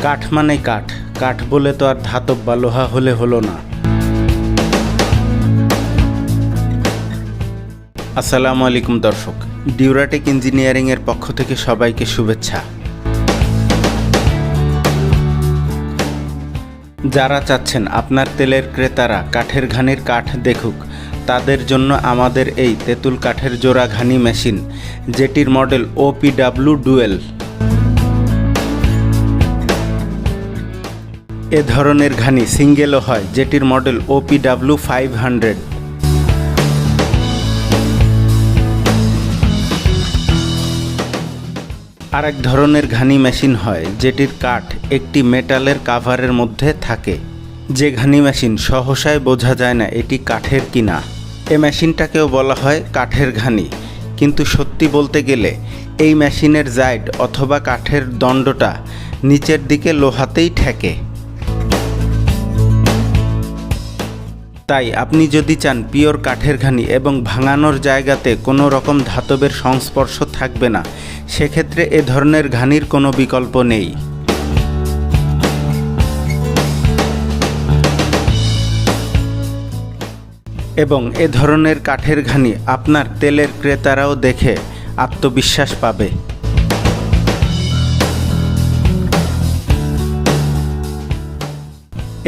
কাঠ মানে কাঠ, কাঠ বলে তো আর ধাতব বা লোহা হলে হলো না। আসসালামু আলাইকুম দর্শক, ডিউরাটেক ইঞ্জিনিয়ারিংয়ের পক্ষ থেকে সবাইকে শুভেচ্ছা। যারা চাচ্ছেন আপনার তেলের ক্রেতারা কাঠের ঘানির কাঠ দেখুক, তাদের জন্য আমাদের এই তেঁতুল কাঠের জোড়া ঘানি মেশিন, যেটির মডেল OPW ডুয়েল। এ ধরনের ঘানি সিঙ্গেলও হয়, যেটির মডেল OPW 500। আরেক ধরনের ঘানি মেশিন হয়, যেটির কাঠ একটি মেটালের কাভারের মধ্যে থাকে, যে ঘানি মেশিন সহসায় বোঝা যায় না এটি কাঠের কিনা। এ মেশিনটাকেও বলা হয় কাঠের ঘানি, কিন্তু সত্যি বলতে গেলে এই মেশিনের জাইড অথবা কাঠের দণ্ডটা নিচের দিকে লোহাতেই ঠেকে। তাই আপনি যদি চান পিওর কাঠের ঘানি এবং ভাঙানোর জায়গাতে কোনো রকম ধাতবের সংস্পর্শ থাকবে না, সেক্ষেত্রে এ ধরনের ঘানির কোনো বিকল্প নেই। এবং এ ধরনের কাঠের ঘানি আপনার তেলের ক্রেতারাও দেখে আত্মবিশ্বাস পাবে।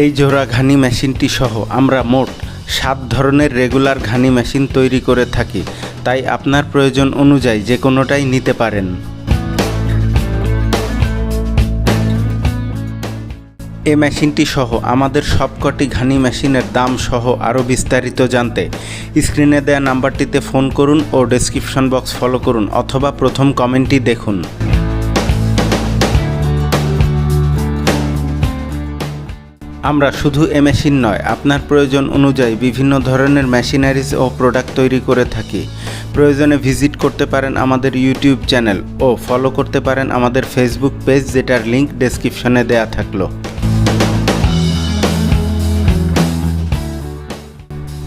এই জোড়া ঘানি মেশিনটি সহ আমরা মোট 7 ধরনের রেগুলার ঘানি মেশিন তৈরি করে থাকি, তাই আপনার প্রয়োজন অনুযায়ী যে কোনোটাই নিতে পারেন। এই মেশিনটি সহ আমাদের সবকটি ঘানি মেশিনের দাম সহ আরও বিস্তারিত জানতে স্ক্রিনে দেওয়া নাম্বারটিতে ফোন করুন ও ডেসক্রিপশন বক্স ফলো করুন, অথবা প্রথম কমেন্টটি দেখুন। আমরা শুধু এ মেশিন নয়, আপনার প্রয়োজন অনুযায়ী বিভিন্ন ধরনের মেশিনারিজ ও প্রোডাক্ট তৈরি করে থাকি। প্রয়োজনে ভিজিট করতে পারেন আমাদের ইউটিউব চ্যানেল ও ফলো করতে পারেন আমাদের ফেসবুক পেজ, যেটার লিংক ডেসক্রিপশনে দেয়া থাকলো।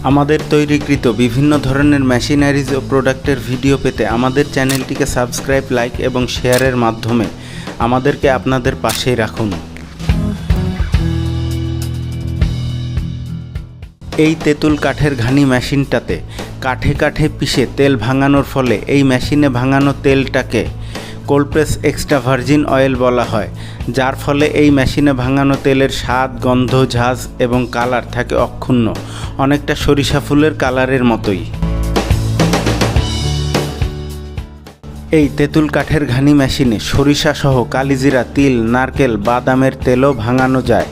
আমাদের তৈরিকৃত বিভিন্ন ধরনের মেশিনারিজ ও প্রোডাক্টের ভিডিও পেতে আমাদের চ্যানেলটিকে সাবস্ক্রাইব, লাইক এবং শেয়ারের মাধ্যমে আমাদেরকে আপনাদের পাশেই রাখুন। এই তেঁতুল কাঠের ঘানি মেশিনটাতে কাঠে কাঠে পিষে তেল ভাঙানোর ফলে এই মেশিনে ভাঙানো তেলটাকে cold press extra virgin oil বলা হয়, যার ফলে এই মেশিনে ভাঙানো তেলের স্বাদ, গন্ধ, ঝাঁজ এবং কালার থাকে অক্ষুণ্ণ, অনেকটা সরিষা ফুলের কালারের মতোই। এই তেঁতুল কাঠের ঘানি মেশিনে সরিষা সহ কালিজিরা, তিল, নারকেল, বাদামের তেলও ভাঙানো যায়।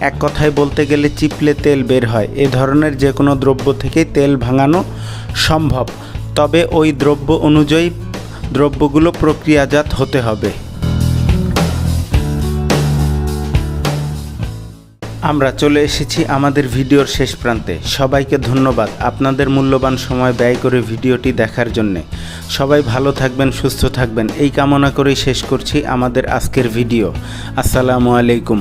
এক কথায় বলতে গেলে চিপলে তেল বের হয়। এ ধরনের যে কোনো দ্রব্য থেকেই তেল ভাঙানো সম্ভব, তবে ওই দ্রব্য অনুযায়ী দ্রব্যগুলো প্রক্রিয়াজাত হতে হবে। আমরা চলে এসেছি আমাদের ভিডিওর শেষ প্রান্তে। সবাইকে ধন্যবাদ আপনাদের মূল্যবান সময় ব্যয় করে ভিডিওটি দেখার জন্যে। সবাই ভালো থাকবেন, সুস্থ থাকবেন, এই কামনা করেই শেষ করছি আমাদের আজকের ভিডিও। আসসালামু আলাইকুম।